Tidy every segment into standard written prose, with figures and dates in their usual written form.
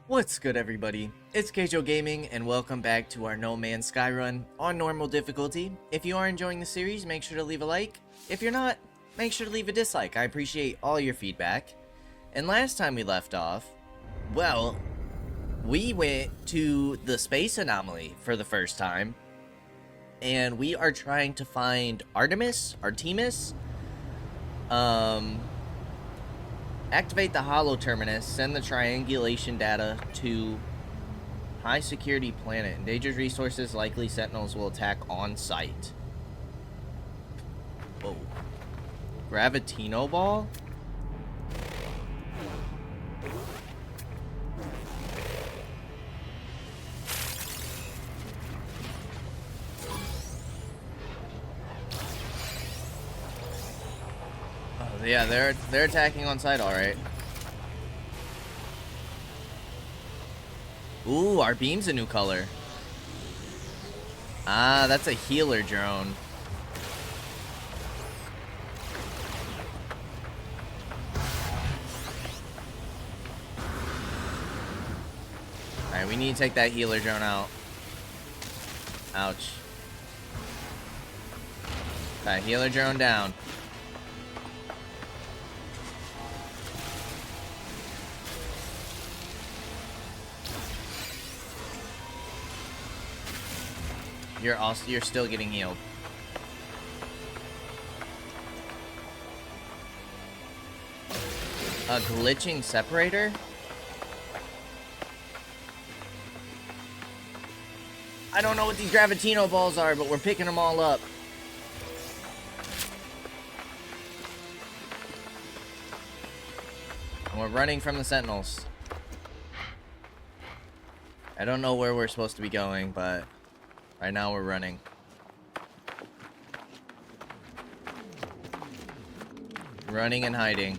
What's good, everybody? It's Kaige-O Gaming, and welcome back to our No Man's Sky run on normal difficulty. If you are enjoying the series, make sure to leave a like. If you're not, make sure to leave a dislike. I appreciate all your feedback. And last time we left off, well, we went to the space anomaly for the first time, and we are trying to find Artemis, activate the holo terminus, send the triangulation data to high security planet. Endangered resources, likely sentinels will attack on site. Whoa. Gravitino ball? Oh yeah, they're attacking on site, alright. Ooh, our beam's a new color. Ah, that's a healer drone. Alright, we need to take that healer drone out. Ouch. Okay, healer drone down. You're still getting healed. A glitching separator? I don't know what these Gravitino balls are, but we're picking them all up. And we're running from the sentinels. I don't know where we're supposed to be going, but right now we're running. Running and hiding.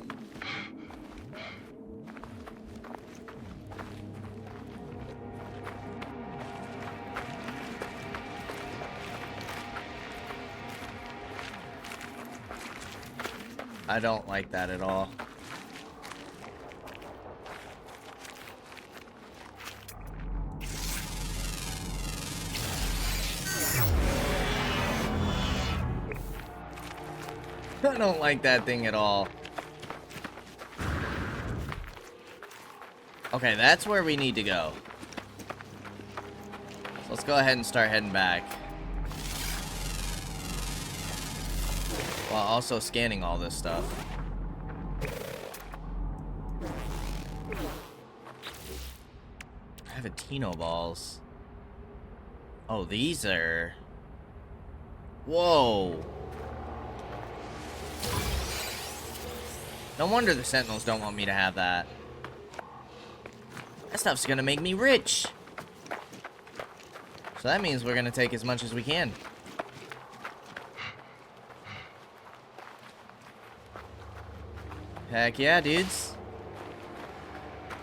I don't like that at all. I don't like that thing at all. Okay, that's where we need to go. So let's go ahead and start heading back. While also scanning all this stuff. Gravitino balls. Oh, these are... Whoa. No wonder the sentinels don't want me to have that. That stuff's gonna make me rich. So that means we're gonna take as much as we can. Heck yeah, dudes.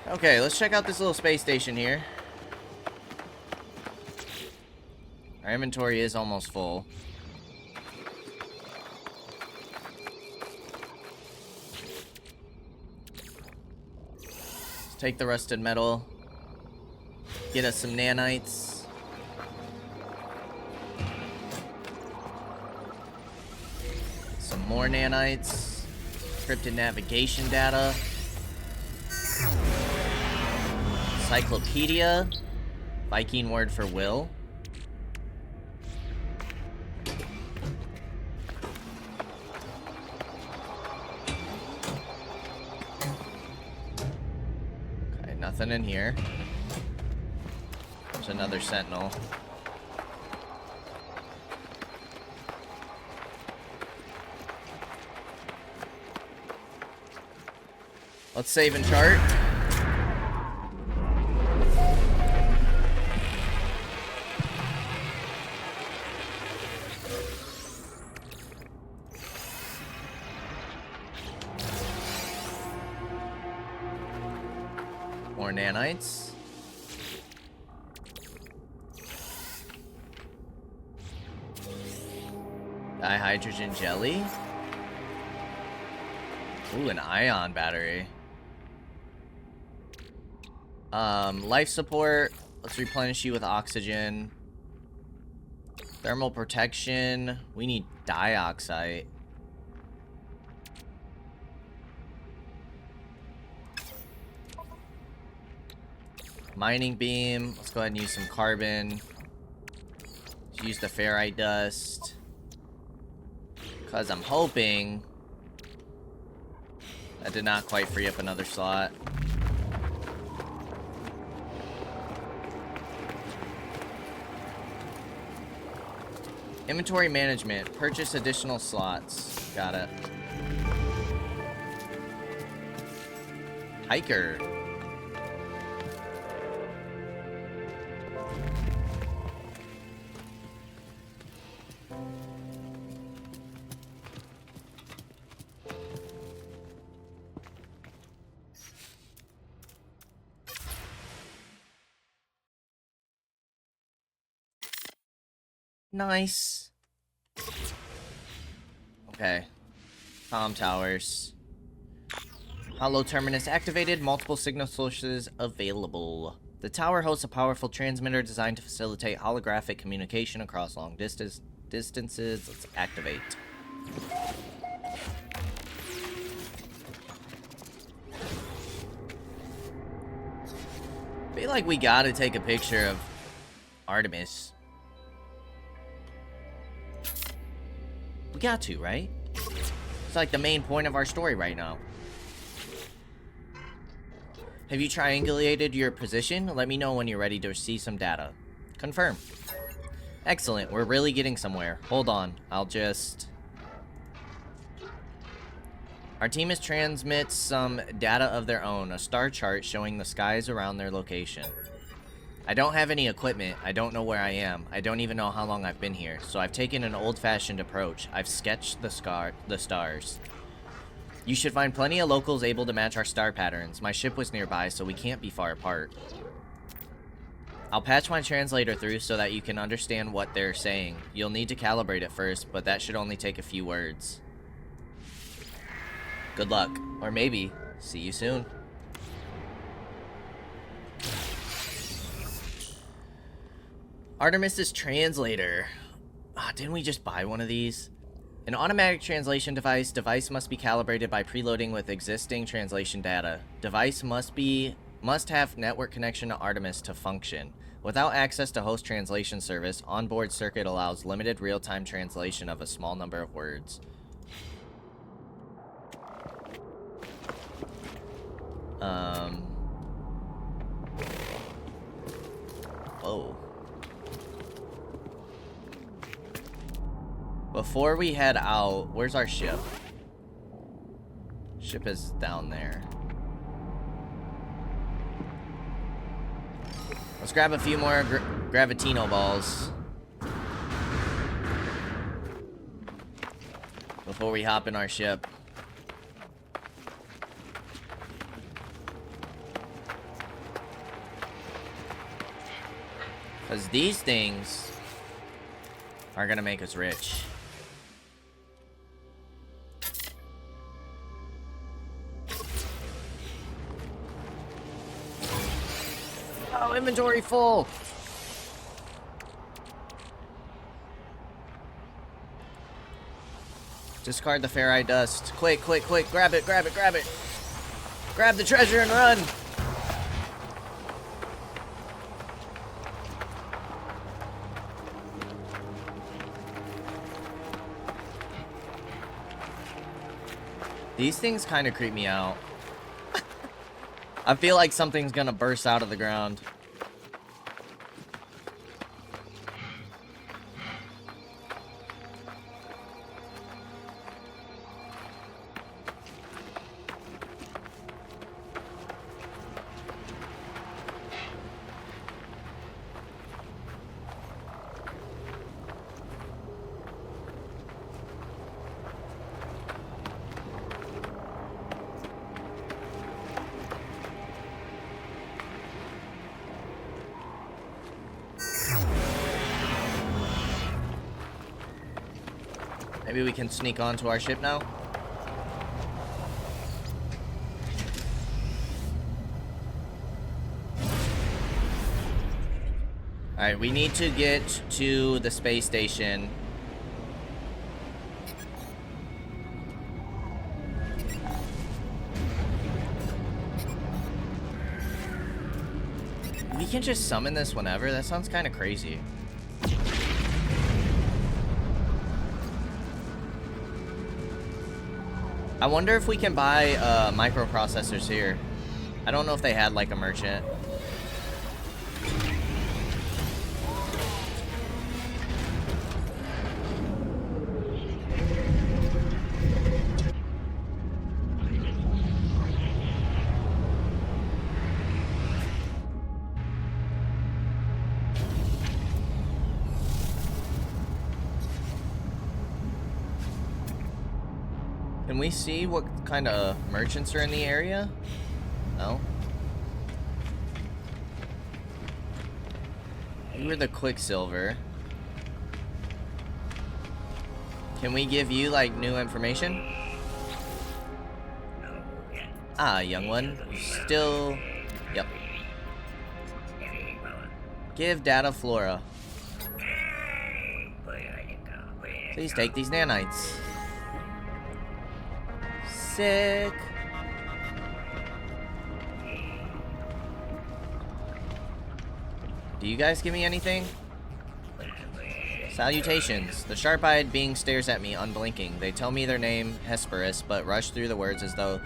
Okay, let's check out this little space station here. Our inventory is almost full. Let's take the rusted metal. Get us some nanites. Some more nanites. Encrypted navigation data. Encyclopedia. Viking word for will. Okay, nothing in here. There's another sentinel. Let's save and chart. More nanites. Dihydrogen jelly. Ooh, an ion battery. Life support. Let's replenish you with oxygen. Thermal protection. We need dioxide. Mining beam. Let's go ahead and use some carbon. Let's use the ferrite dust. Because I'm hoping... That did not quite free up another slot. Inventory management. Purchase additional slots. Got it. Hiker. Nice. Okay. Comm towers. Hollow terminus activated. Multiple signal sources available. The tower hosts a powerful transmitter designed to facilitate holographic communication across long distances. Let's activate. Feel like we gotta take a picture of Artemis. We got to, right? It's like the main point of our story right now. Have you triangulated your position? Let me know when you're ready to see some data. Confirm. Excellent, we're really getting somewhere. Hold on, I'll just... Artemis transmits some data of their own, a star chart showing the skies around their location. I don't have any equipment, I don't know where I am, I don't even know how long I've been here, so I've taken an old-fashioned approach. I've sketched the stars. You should find plenty of locals able to match our star patterns. My ship was nearby, so we can't be far apart. I'll patch my translator through so that you can understand what they're saying. You'll need to calibrate it first, but that should only take a few words. Good luck. Or maybe, see you soon. Artemis's translator. Didn't we just buy one of these? An automatic translation device. Device must be calibrated by preloading with existing translation data. Device must have network connection to Artemis to function. Without access to host translation service, onboard circuit allows limited real-time translation of a small number of words. Whoa. Before we head out, where's our ship? Ship is down there. Let's grab a few more Gravitino balls before we hop in our ship. Because these things are gonna make us rich. Oh, inventory full. Discard the ferrite dust. Quick, quick, quick. Grab it, grab it, grab it. Grab the treasure and run. These things kind of creep me out. I feel like something's gonna burst out of the ground. Maybe we can sneak onto our ship now? Alright, we need to get to the space station. We can just summon this whenever? That sounds kind of crazy. I wonder if we can buy microprocessors here. I don't know if they had like a merchant. Can we see what kind of merchants are in the area? No. You were the Quicksilver. Can we give you, like, new information? Ah, young one. Still... Yep. Give data Flora. Please take these nanites. Sick. Do you guys give me anything? Salutations. The sharp-eyed being stares at me, unblinking. They tell me their name, Hesperus, but rush through the words as though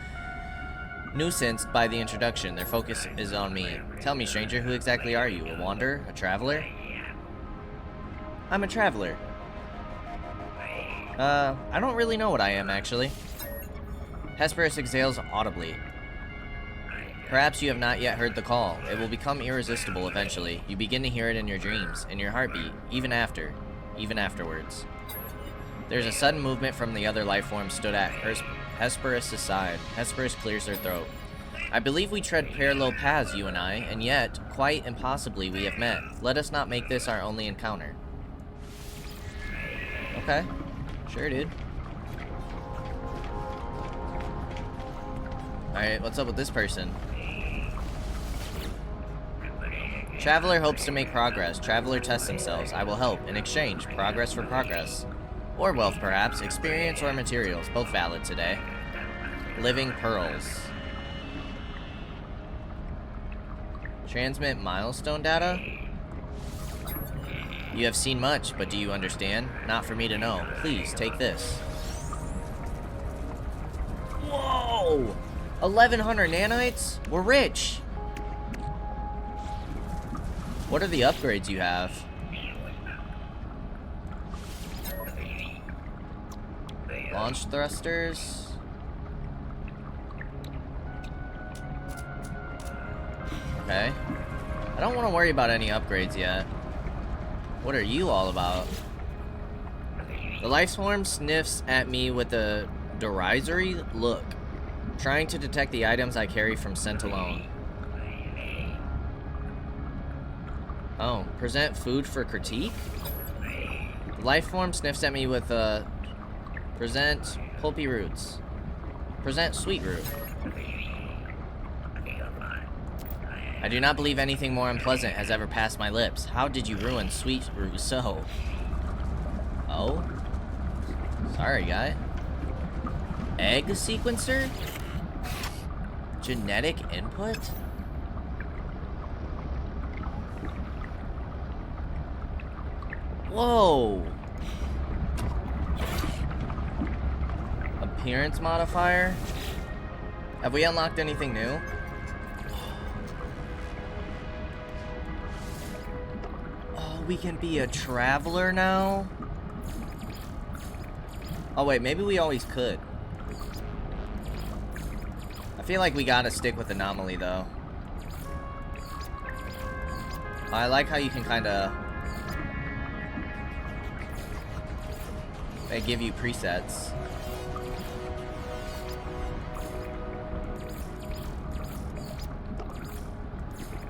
nuisanced by the introduction. Their focus is on me. Tell me, stranger, who exactly are you? A wanderer? A traveler? I'm a traveler. I don't really know what I am, actually. Hesperus exhales audibly. Perhaps you have not yet heard the call. It will become irresistible eventually. You begin to hear it in your dreams, in your heartbeat, even afterwards. There's a sudden movement from the other life form stood at Hesperus' side. Hesperus clears her throat. I believe we tread parallel paths, you and I, and yet, quite impossibly, we have met. Let us not make this our only encounter. Okay. Sure, dude. Alright, what's up with this person? Traveler hopes to make progress. Traveler tests themselves. I will help. In exchange, progress for progress. Or wealth, perhaps. Experience or materials. Both valid today. Living pearls. Transmit milestone data? You have seen much, but do you understand? Not for me to know. Please, take this. Whoa! 1,100 nanites? We're rich! What are the upgrades you have? Launch thrusters? Okay. I don't want to worry about any upgrades yet. What are you all about? The life swarm sniffs at me with a derisory look, trying to detect the items I carry from scent alone. Oh, present food for critique? The life form sniffs at me with a present pulpy roots. Present sweet root. I do not believe anything more unpleasant has ever passed my lips. How did you ruin sweet root so? Oh? Sorry, guy. Egg sequencer? Genetic input? Whoa! Appearance modifier? Have we unlocked anything new? Oh, we can be a traveler now? Oh wait, maybe we always could. I feel like we gotta stick with anomaly though. I like how you can kinda... They give you presets.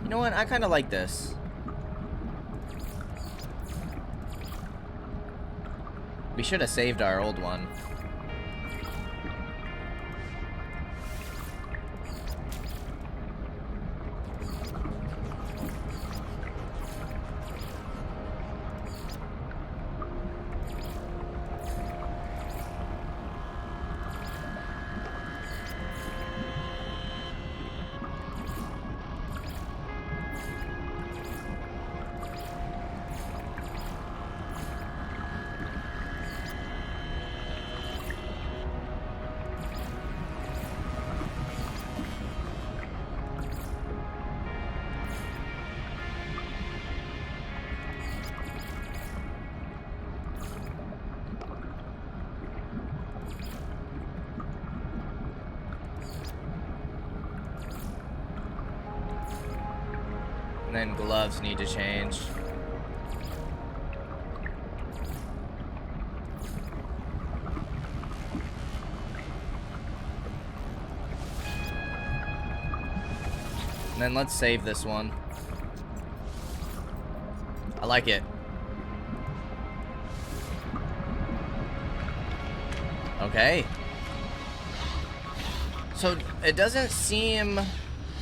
You know what? I kind of like this. We should have saved our old one. And then gloves need to change. And then let's save this one. I like it. Okay. So it doesn't seem,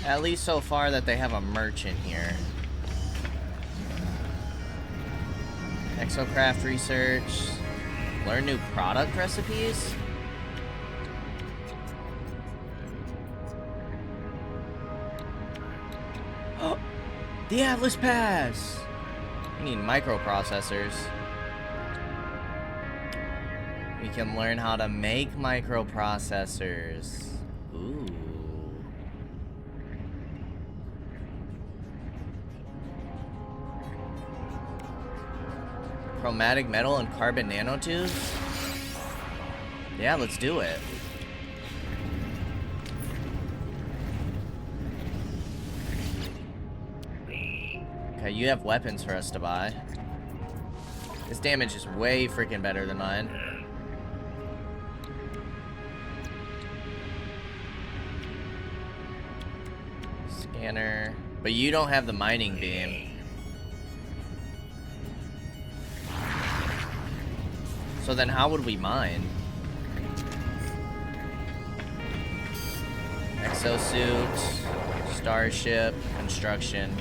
at least so far, that they have a merchant here. Exocraft research. Learn new product recipes. Oh, the Atlas Pass. We need microprocessors. We can learn how to make microprocessors. Ooh. Chromatic metal and carbon nanotubes? Yeah, let's do it. Okay, you have weapons for us to buy. This damage is way freaking better than mine. Scanner. But you don't have the mining beam. So then how would we mine? Exosuit, starship, construction.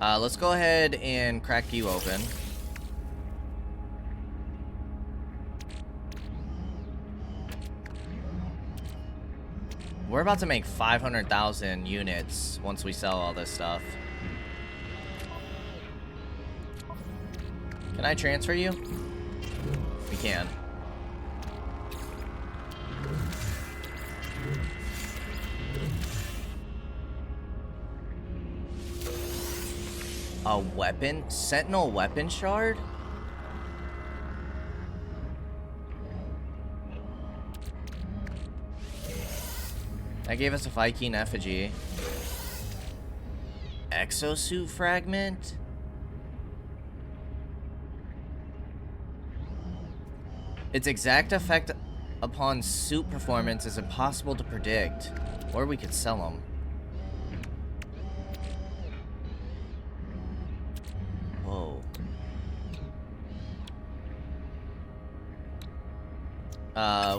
Let's go ahead and crack you open. We're about to make 500,000 units once we sell all this stuff. Can I transfer you? We can. A weapon? Sentinel weapon shard? That gave us a Viking effigy. Exosuit fragment? Its exact effect upon suit performance is impossible to predict. Or we could sell them. Whoa.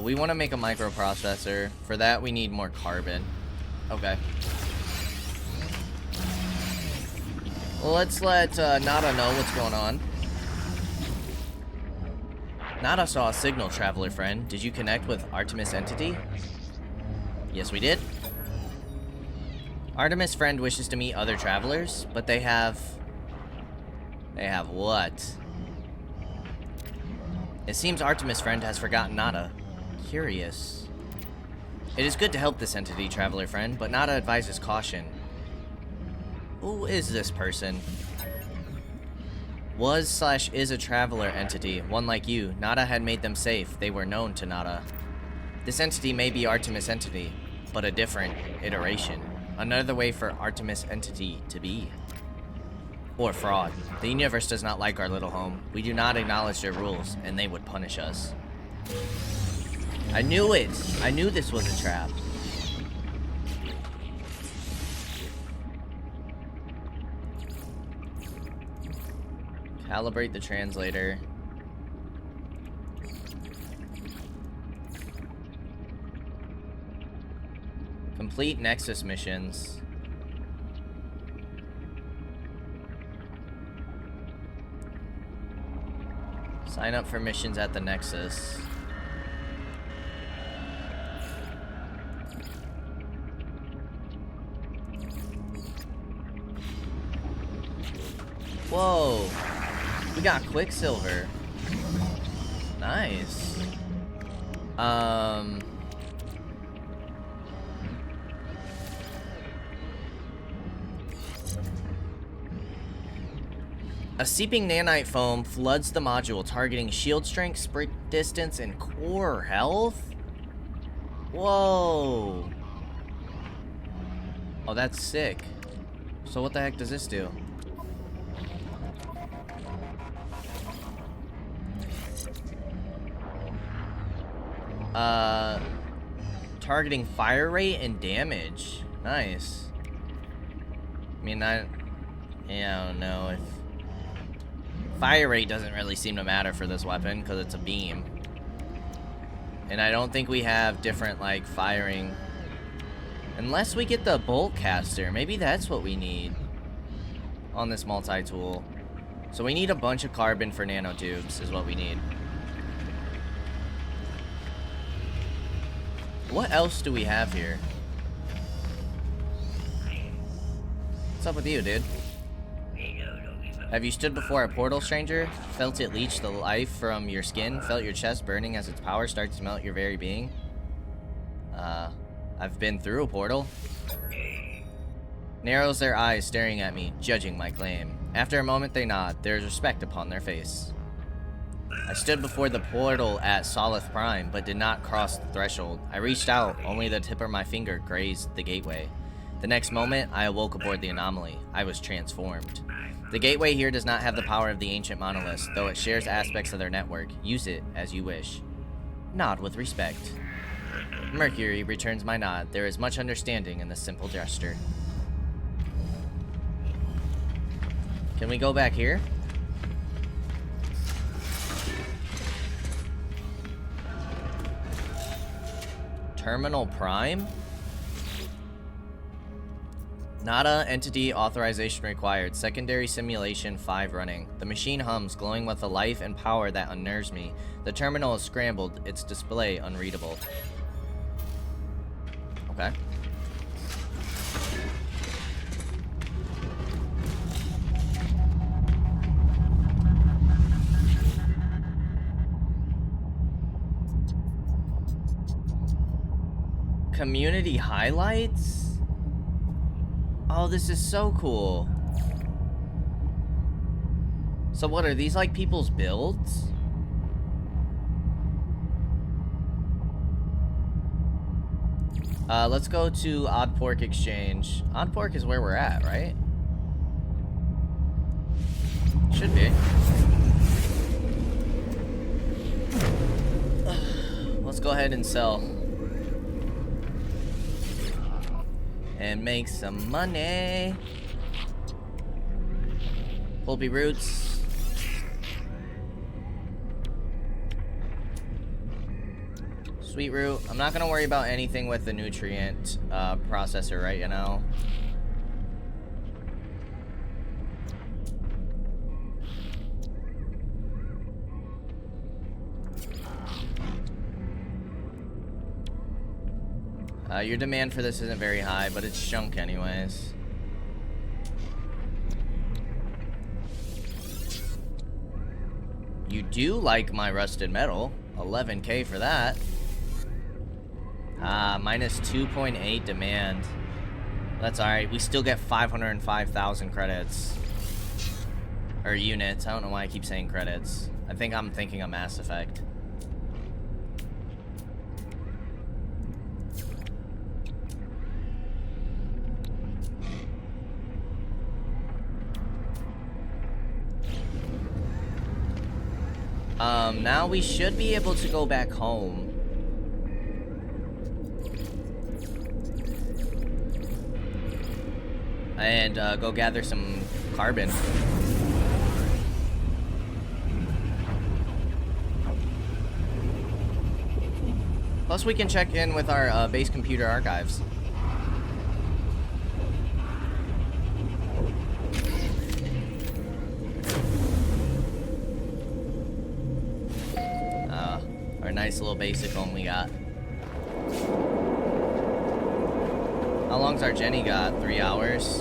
We want to make a microprocessor. For that, we need more carbon. Okay. Well, let's let Nada know what's going on. Nada saw a signal, traveler friend. Did you connect with Artemis entity? Yes, we did. Artemis friend wishes to meet other travelers, but they have... They have what? It seems Artemis friend has forgotten Nada. Curious. It is good to help this entity, traveler friend, but Nada advises caution. Who is this person? Was/is a traveler entity, one like you. Nada had made them safe. They were known to Nada. This entity may be Artemis entity, but a different iteration. Another way for Artemis entity to be. Or fraud. The universe does not like our little home. We do not acknowledge their rules, and they would punish us. I knew it! I knew this was a trap. Calibrate the translator. Complete Nexus missions. Sign up for missions at the Nexus. Whoa! We got Quicksilver. Nice. A seeping nanite foam floods the module, targeting shield strength, sprint distance, and core health? Whoa. Oh, that's sick. So what the heck does this do? Targeting fire rate and damage. Nice. I mean, yeah, I don't know if... Fire rate doesn't really seem to matter for this weapon, because it's a beam. And I don't think we have different, like, firing... Unless we get the bolt caster. Maybe that's what we need on this multi-tool. So we need a bunch of carbon for nanotubes is what we need. What else do we have here? What's up with you, dude? Have you stood before a portal, stranger? Felt it leech the life from your skin? Felt your chest burning as its power starts to melt your very being? I've been through a portal. Narrows their eyes, staring at me, judging my claim. After a moment, they nod. There is respect upon their face. I stood before the portal at Solith Prime, but did not cross the threshold. I reached out, only the tip of my finger grazed the gateway. The next moment, I awoke aboard the anomaly. I was transformed. The gateway here does not have the power of the ancient monoliths, though it shares aspects of their network. Use it as you wish. Nod with respect. Mercury returns my nod. There is much understanding in this simple gesture. Can we go back here? Terminal Prime? Nada entity authorization required. Secondary simulation 5 running. The machine hums, glowing with a life and power that unnerves me. The terminal is scrambled, its display unreadable. Okay. Community highlights? Oh, this is so cool. So what, are these like people's builds? Let's go to Odd Pork Exchange. Odd Pork is where we're at, right? Should be. Let's go ahead and sell. And make some money. Pulpy roots. Sweet root. I'm not gonna worry about anything with the nutrient processor right now. Your demand for this isn't very high, but it's junk anyways. You do like my rusted metal. 11k for that. Minus 2.8 demand. That's alright. We still get 505,000 credits. Or units. I don't know why I keep saying credits. I think I'm thinking of Mass Effect. Now we should be able to go back home. And go gather some carbon. Plus we can check in with our base computer archives. Our nice little basic home we got. How long's our Jenny got? 3 hours?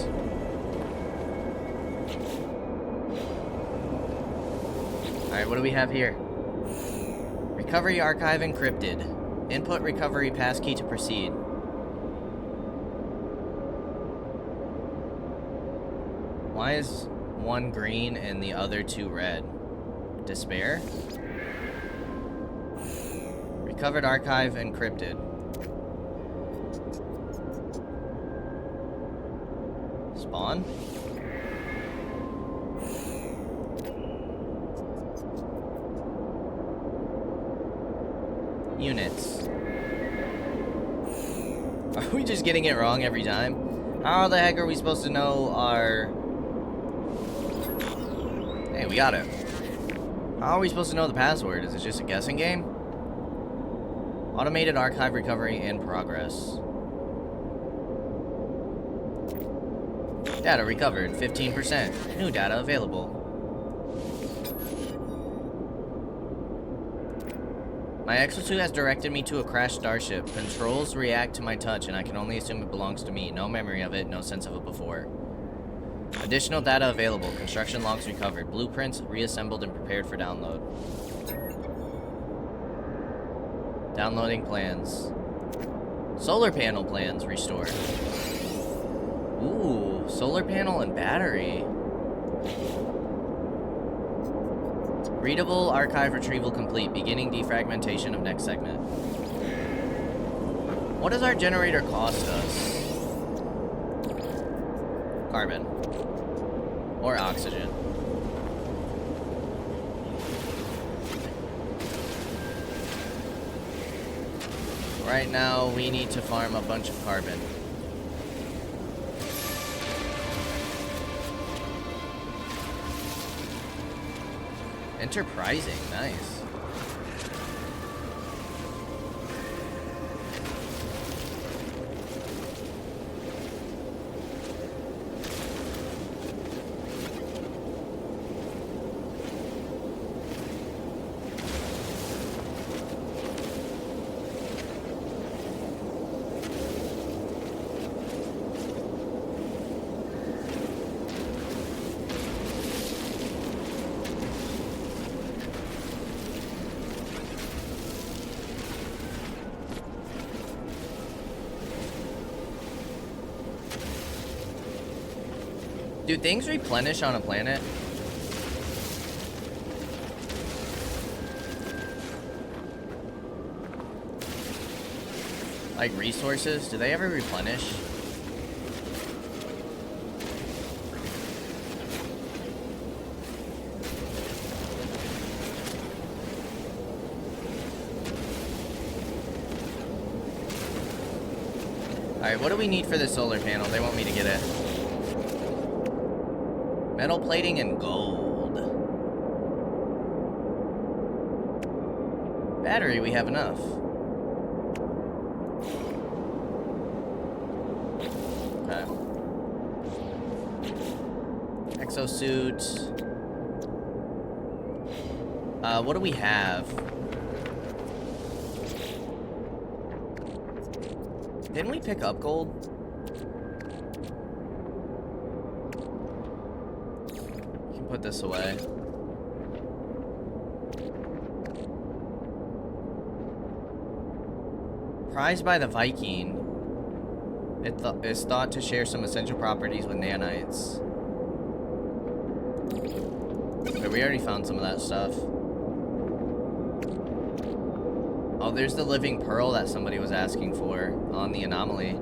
Alright, what do we have here? Recovery archive encrypted. Input recovery passkey to proceed. Why is one green and the other two red? Despair? Recovered archive encrypted. Spawn? Units. Are we just getting it wrong every time? How the heck are we supposed to know our... Hey, we got it. How are we supposed to know the password? Is it just a guessing game? Automated archive recovery in progress. Data recovered, 15%. New data available. My exosuit has directed me to a crashed starship. Controls react to my touch, and I can only assume it belongs to me. No memory of it, no sense of it before. Additional data available. Construction logs recovered. Blueprints reassembled and prepared for download. Downloading plans. Solar panel plans restored. Ooh, solar panel and battery. Readable archive retrieval complete. Beginning defragmentation of next segment. What does our generator cost us? Carbon. Or oxygen. Right now, we need to farm a bunch of carbon. Enterprising, nice. Do things replenish on a planet? Like resources, do they ever replenish? Alright, what do we need for the solar panel? They want me to get it. Metal plating and gold. Battery, we have enough. Okay. Exosuit. What do we have? Didn't we pick up gold? Put this away. Prized by the Viking. It's thought to share some essential properties with nanites. But we already found some of that stuff. Oh, there's the living pearl that somebody was asking for on the anomaly.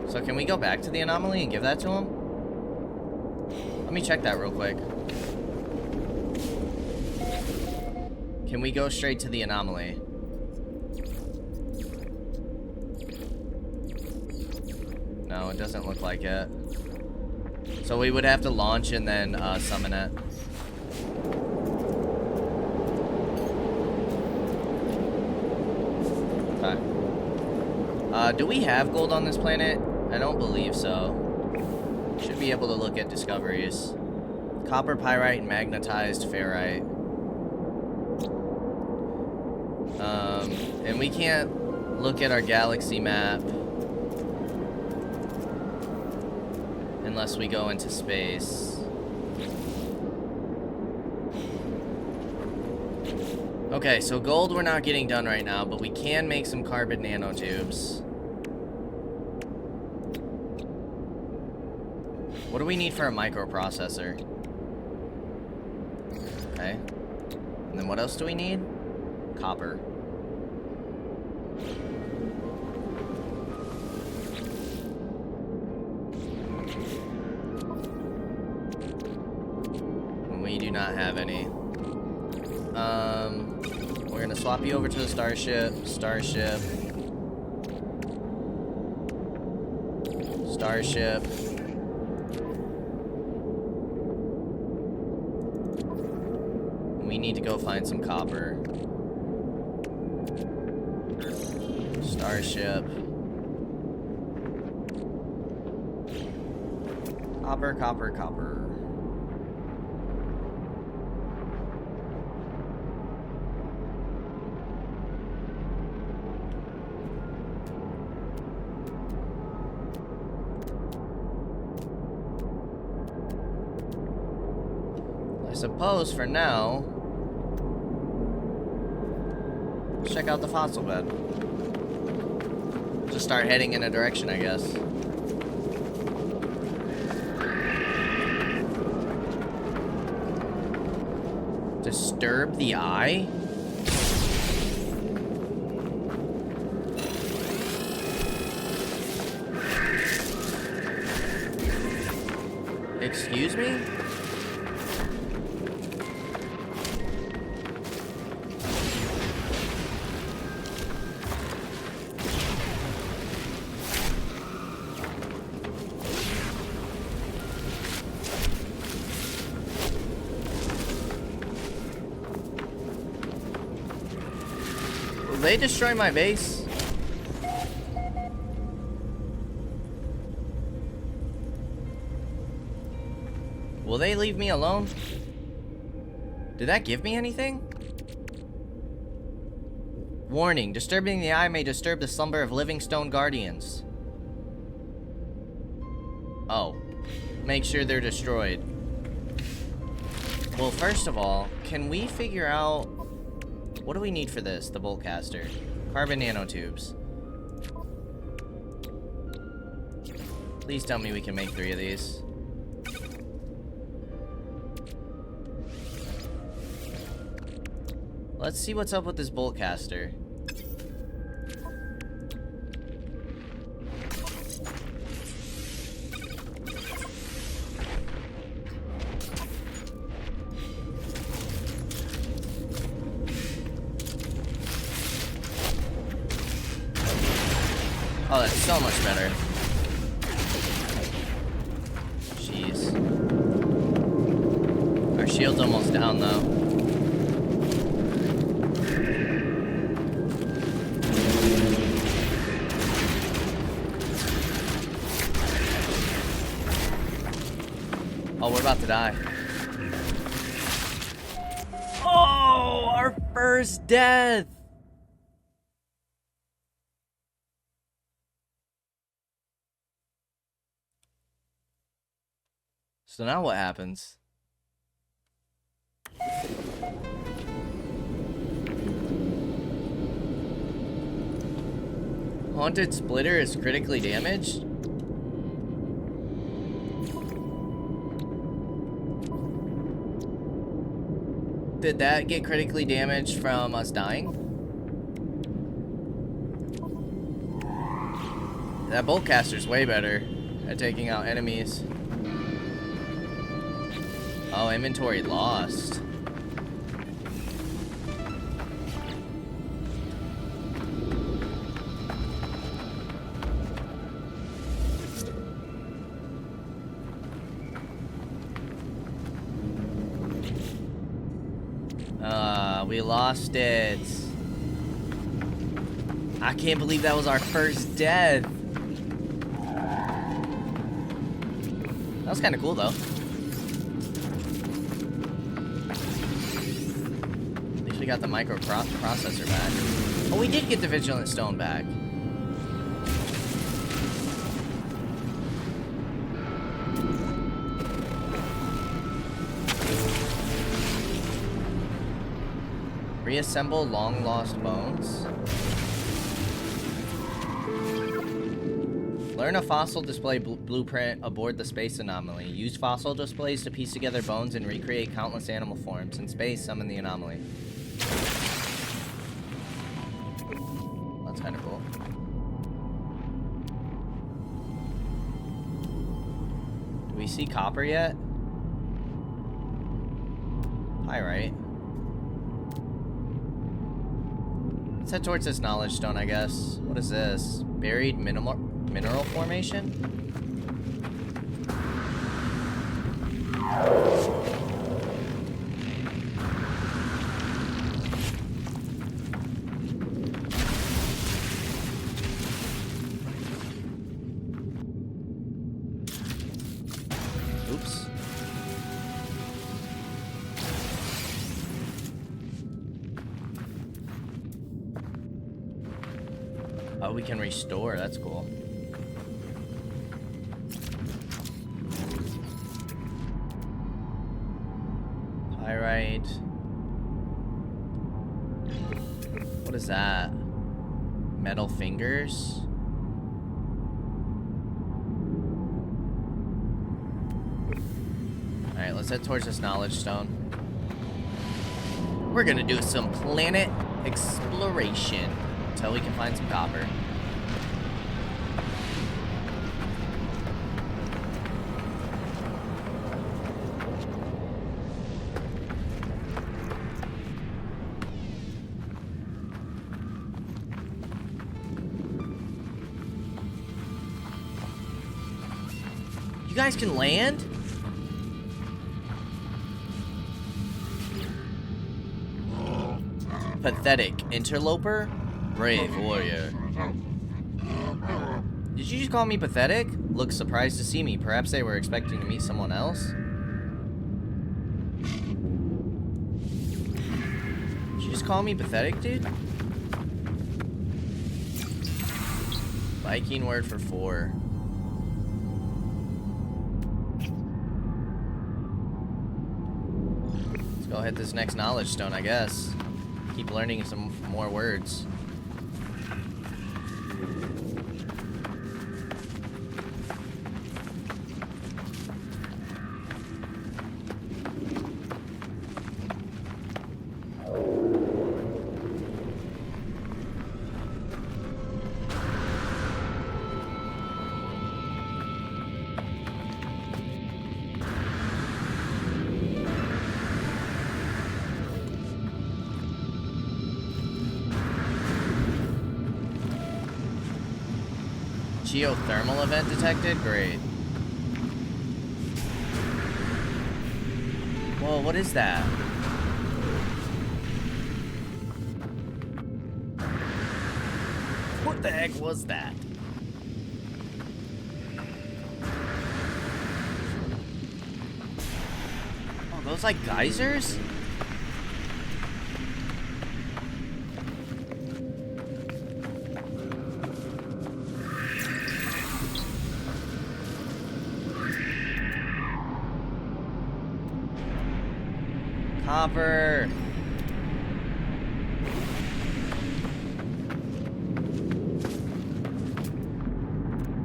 So can we go back to the anomaly and give that to him? Let me check that real quick. Can we go straight to the anomaly? No, it doesn't look like it. So we would have to launch and then summon it. Okay. Do we have gold on this planet? I don't believe so. Should be able to look at discoveries. Copper, pyrite, and magnetized ferrite. And we can't look at our galaxy map unless we go into space. Okay, so gold we're not getting done right now, but we can make some carbon nanotubes. What do we need for a microprocessor? Okay. And then what else do we need? Copper. any. We're gonna swap you over to the starship. Starship. We need to go find some copper. Starship. Copper. I suppose for now, let's check out the fossil bed. Just start heading in a direction, I guess. Disturb the eye? Excuse me? Will they destroy my base? Will they leave me alone? Did that give me anything? Warning, disturbing the eye may disturb the slumber of living stone guardians. Oh. Make sure they're destroyed. Well, first of all, can we figure out... What do we need for this, the bolt caster? Carbon nanotubes. Please tell me we can make 3 of these. Let's see what's up with this bolt caster. Oh, that's so much better. Jeez. Our shield's almost down, though. Oh, we're about to die. Oh, our first death! So now what happens? Haunted Splitter is critically damaged? Did that get critically damaged from us dying? That bolt caster's way better at taking out enemies. Oh, inventory lost. We lost it. I can't believe that was our first death. That was kind of cool, though. At least we got the microprocessor back. Oh, we did get the Vigilant Stone back. Reassemble long lost bones. Learn a fossil display blueprint aboard the space anomaly. Use fossil displays to piece together bones and recreate countless animal forms. In space, summon the anomaly. That's kind of cool. Do we see copper yet? Pyrite. Let's head towards this knowledge stone, I guess. What is this? Buried mineral formation? Oops. Oh, we can restore. That's cool. Pyrite. What is that? Metal fingers? Alright, let's head towards this knowledge stone. We're gonna do some planet exploration until we can find some copper. You guys can land? Pathetic interloper? Brave warrior. Did you just call me pathetic? Looks surprised to see me. Perhaps they were expecting to meet someone else? Did you just call me pathetic, dude? Viking word for 4. Let's go hit this next knowledge stone, I guess. Keep learning some more words. Geothermal event detected? Great. Whoa, what is that? What the heck was that? Oh, those like geysers? Copper.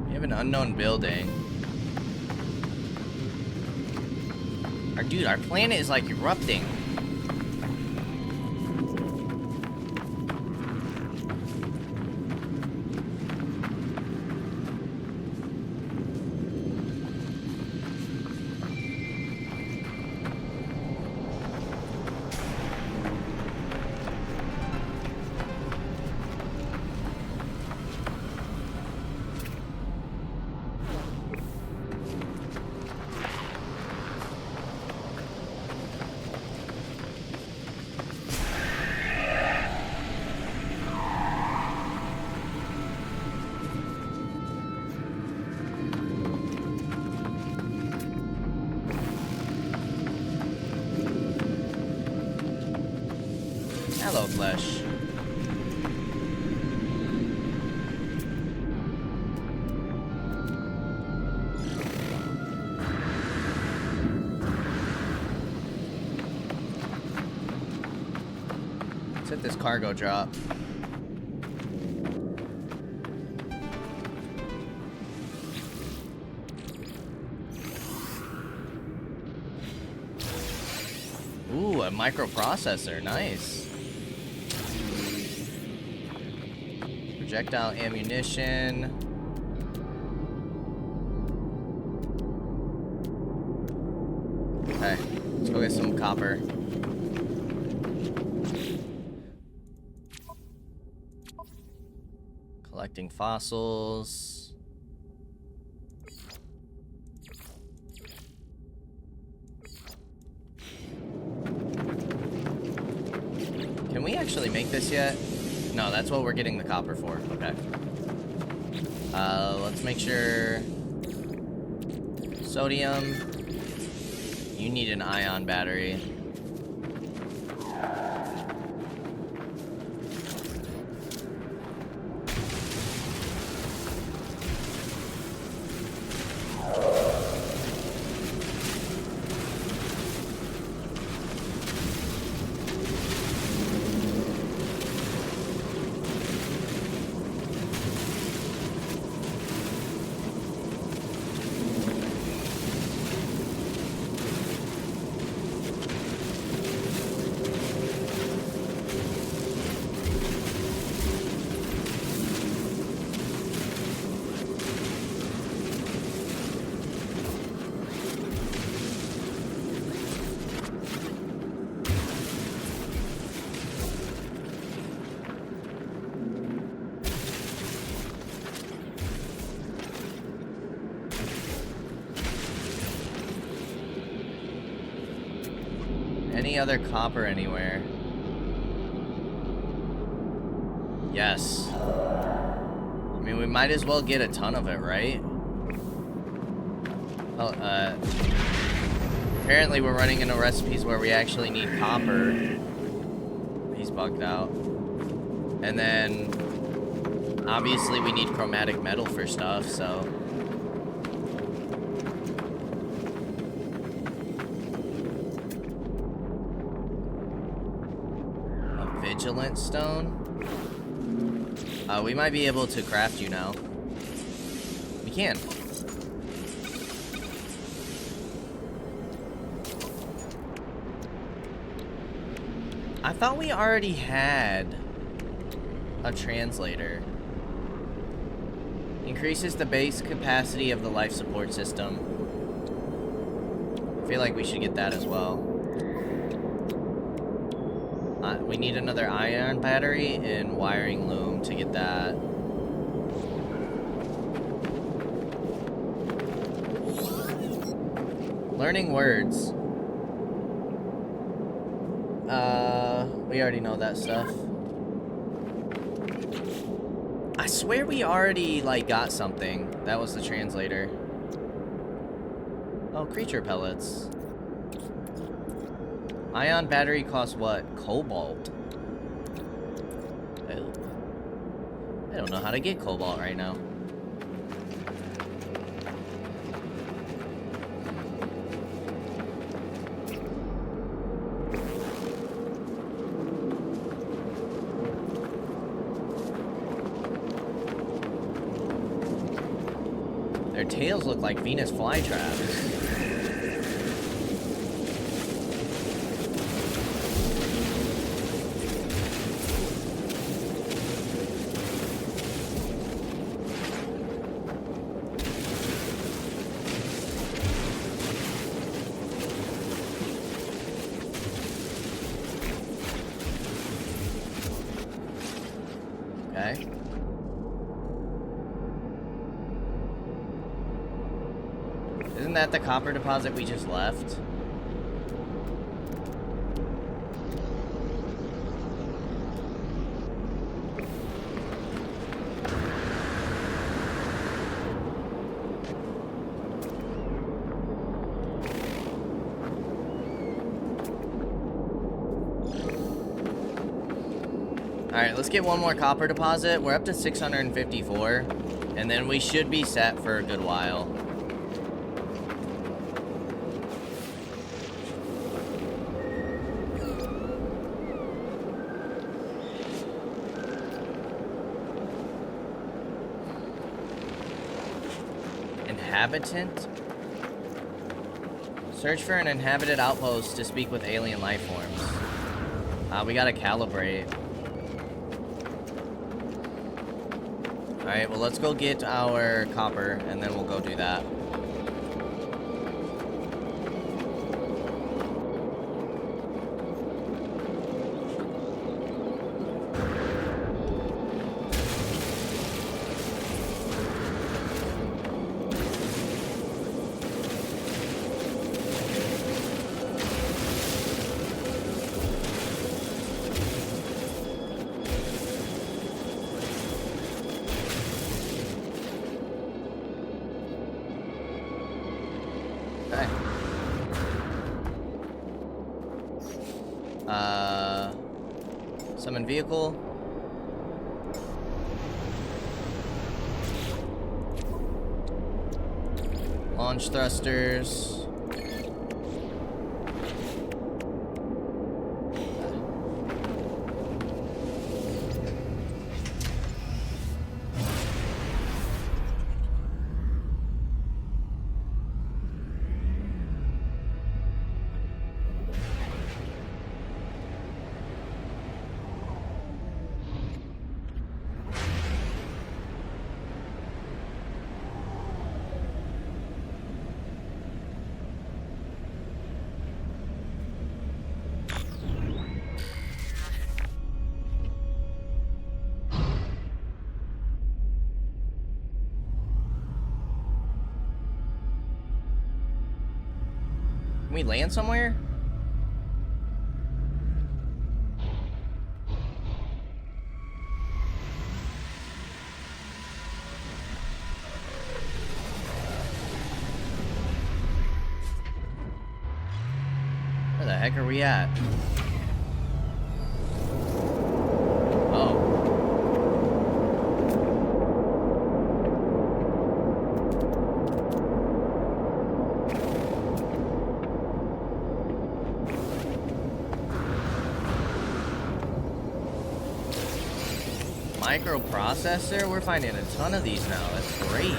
We have an unknown building. Our planet is like erupting. Hello, flesh. Let's hit this cargo drop. Ooh, a microprocessor. Nice. Projectile ammunition. Okay, let's go get some copper. Collecting fossils. Can we actually make this yet? No, that's what we're getting the copper for. Okay. Let's make sure... Sodium. You need an ion battery. Any other copper anywhere? Yes. I mean, we might as well get a ton of it, right? Oh, apparently we're running into recipes where we actually need copper. He's bugged out. And then, obviously we need chromatic metal for stuff, so... Vigilant stone? We might be able to craft you now. We can. I thought we already had a translator. Increases the base capacity of the life support system. I feel like we should get that as well. We need another ion battery and wiring loom to get that. Learning words. We already know that stuff. I swear we already, like, got something. That was the translator. Oh, creature pellets. Ion battery costs what? Cobalt. Oh. I don't know how to get cobalt right now. Their tails look like Venus flytraps. Okay. Isn't that the copper deposit we just left? Alright, let's get one more copper deposit. We're up to 654, and then we should be set for a good while. Inhabitant? Search for an inhabited outpost to speak with alien life forms. We gotta calibrate. Alright, well, let's go get our copper, and then we'll go do that. Summon vehicle. Launch thrusters. Can we land somewhere? Where the heck are we at? Oh. Microprocessor? We're finding a ton of these now. That's great.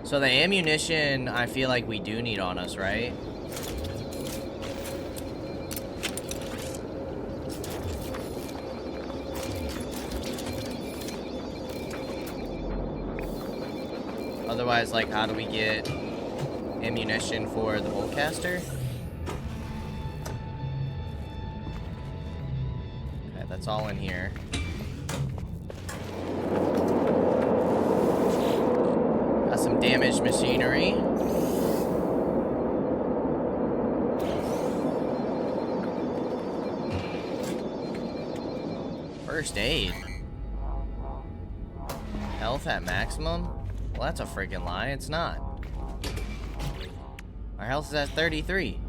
So the ammunition, I feel like we do need on us, right? Otherwise, like, how do we get ammunition for the boltcaster? Okay, that's all in here. Got some damaged machinery. First aid. Health at maximum? Well, that's a freaking lie. It's not. Our health is at 33.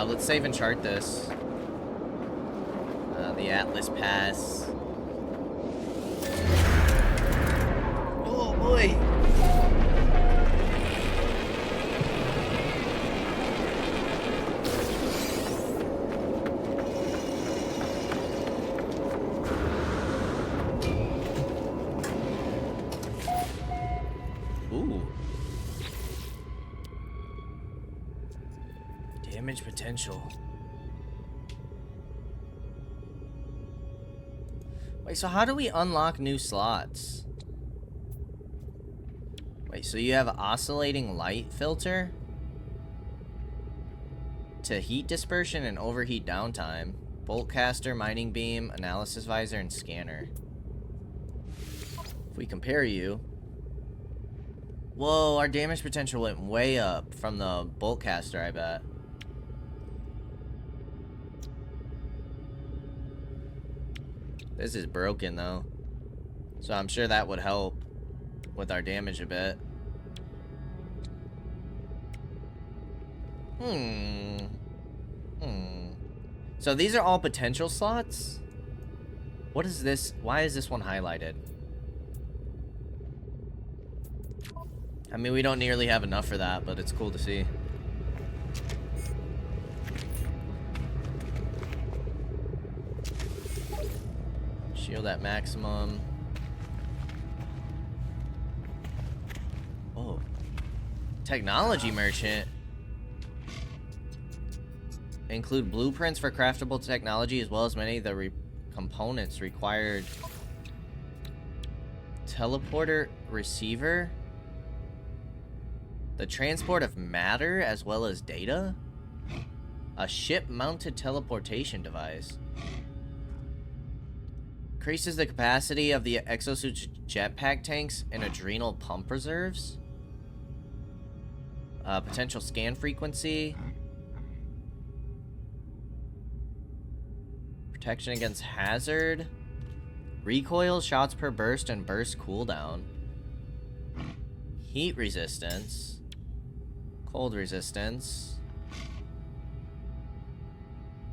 Let's save and chart this. The Atlas Pass. Oh boy! Ooh. Damage potential. Wait, so how do we unlock new slots? Wait, so you have oscillating light filter to heat dispersion and overheat downtime, boltcaster, mining beam, analysis visor, and scanner. If we compare you, whoa, our damage potential went way up from the boltcaster, I bet. This is broken though, so I'm sure that would help with our damage a bit. So these are all potential slots? What is this? Why is this one highlighted? I mean, we don't nearly have enough for that, but it's cool to see. Shield at maximum. Oh. Technology merchant. Include blueprints for craftable technology as well as many of the components required. Teleporter receiver. The transport of matter as well as data. A ship-mounted teleportation device. Increases the capacity of the exosuit's jetpack tanks and adrenal pump reserves. Potential scan frequency. Protection against hazard. Recoil, shots per burst, and burst cooldown. Heat resistance. Cold resistance.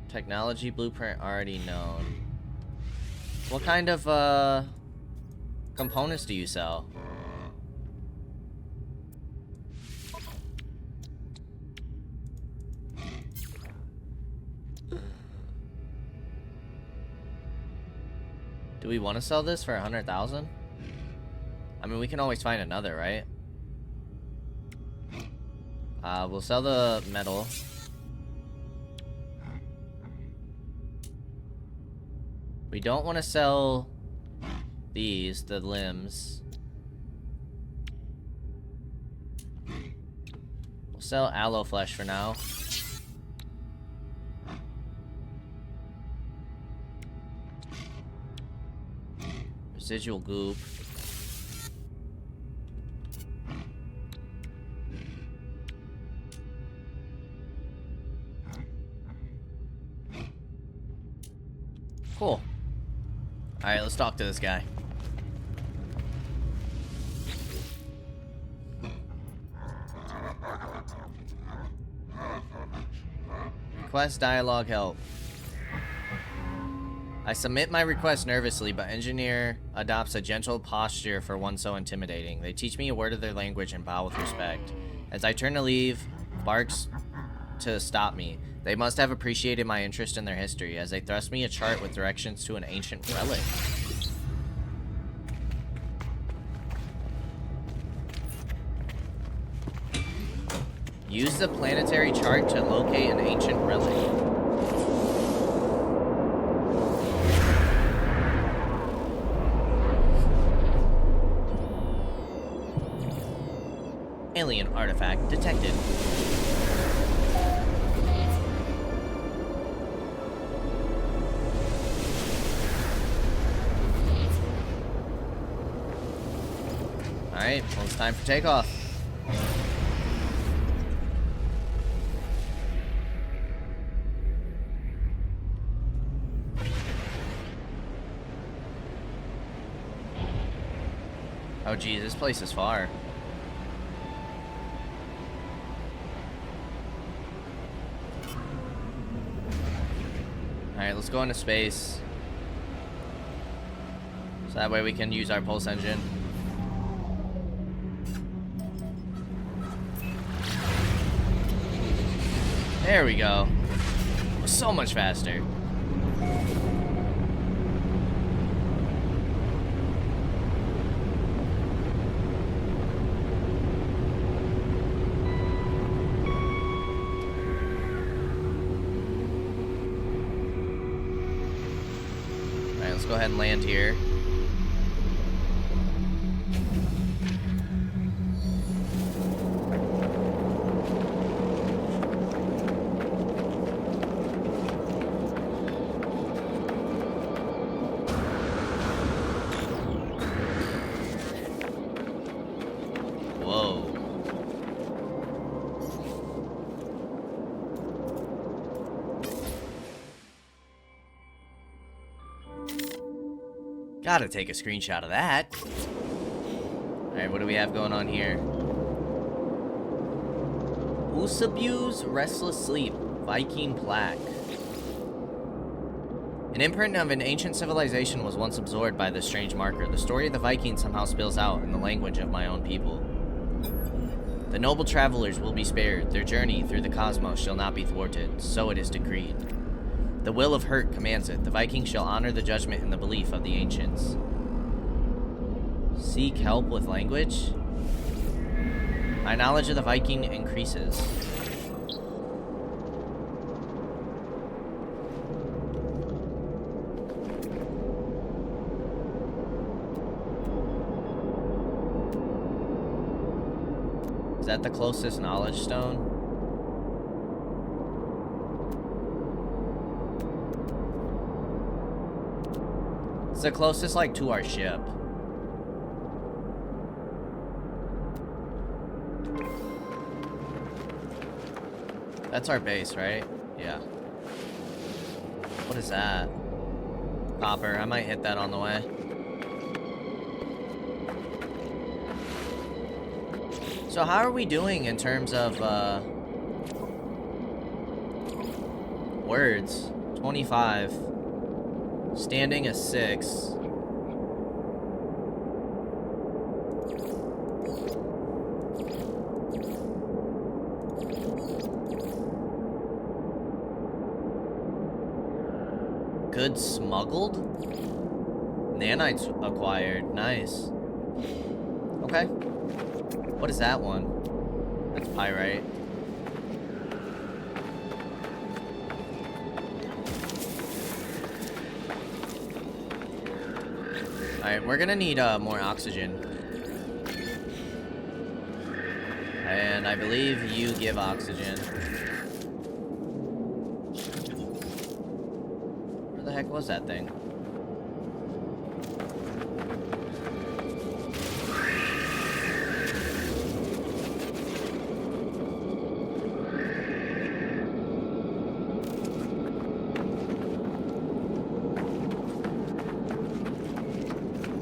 Technology blueprint already known. What kind of components do you sell? Do we want to sell this for 100,000? I mean, we can always find another, right? We'll sell the metal. We don't want to sell these, the limbs. We'll sell aloe flesh for now. Residual goop. Cool. Alright, let's talk to this guy. Request dialogue help. I submit my request nervously, but engineer adopts a gentle posture for one so intimidating. They teach me a word of their language and bow with respect. As I turn to leave, barks to stop me. They must have appreciated my interest in their history, as they thrust me a chart with directions to an ancient relic. Use the planetary chart to locate an ancient relic. Alien artifact detected. Alright, well, it's time for takeoff. Oh geez, this place is far. Alright, let's go into space. So that way we can use our pulse engine. There we go. So much faster. Alright, let's go ahead and land here. Gotta take a screenshot of that. Alright, what do we have going on here? Usabu's Restless Sleep, Viking Plaque. An imprint of an ancient civilization was once absorbed by this strange marker. The story of the Vikings somehow spills out in the language of my own people. The noble travelers will be spared. Their journey through the cosmos shall not be thwarted. So it is decreed. The will of Hurt commands it. The Vikings shall honor the judgment and the belief of the ancients. Seek help with language? My knowledge of the Viking increases. Is that the closest knowledge stone? It's the closest, like, to our ship. That's our base, right? Yeah. What is that? Copper. I might hit that on the way. So how are we doing in terms of words? 25. Standing a 6. Good smuggled? Nanites acquired. Nice. Okay. What is that one? That's pyrite. Alright, we're gonna need more oxygen. And I believe you give oxygen. Where the heck was that thing?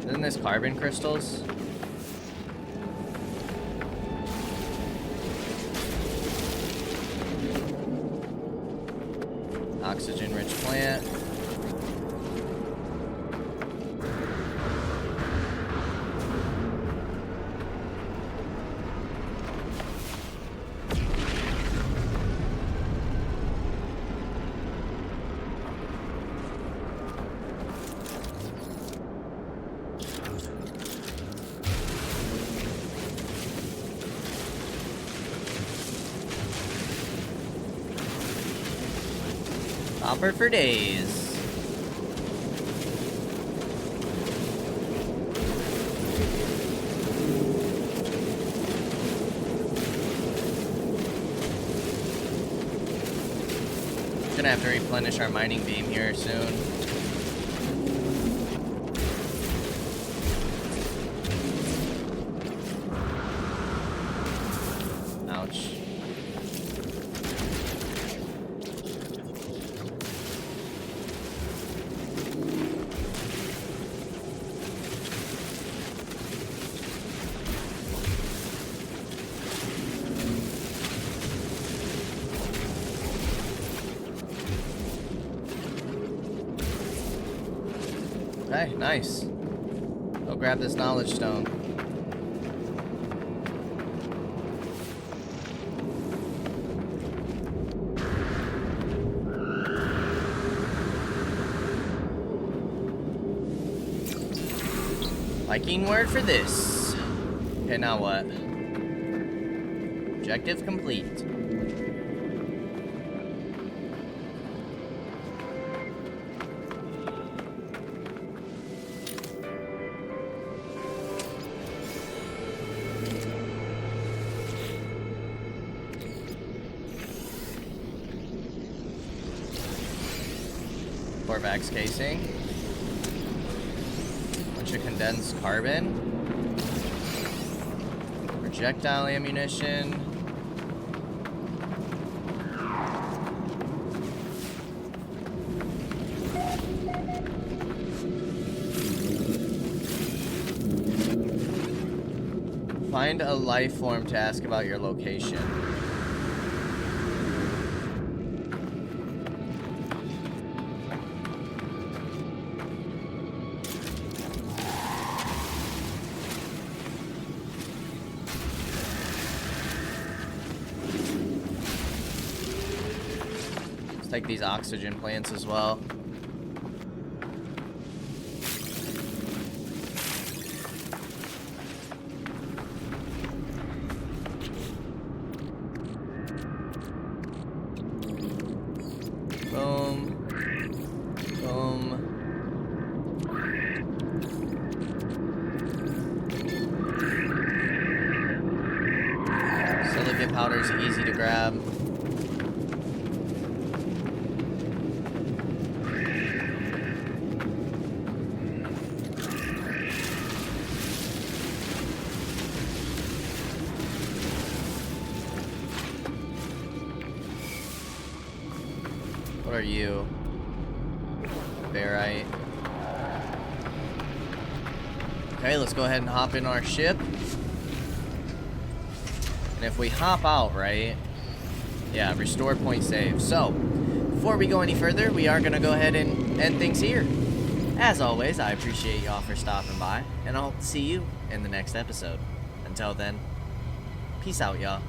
Isn't this carbon crystals? Oxygen-rich plant. Copper for days. Gonna have to replenish our mining beam here soon. Ouch. Okay, nice. Go grab this knowledge stone. Viking word for this. Okay, now what? Objective complete. Corvax casing. Bunch of condensed carbon. Projectile ammunition. Find a life form to ask about your location. Take these oxygen plants as well. Boom. Boom. Silicate powder is easy to grab. What are you? Barite. Okay, let's go ahead and hop in our ship. And if we hop out, right? Yeah, restore point save. So, before we go any further, we are going to go ahead and end things here. As always, I appreciate y'all for stopping by, and I'll see you in the next episode. Until then, peace out, y'all.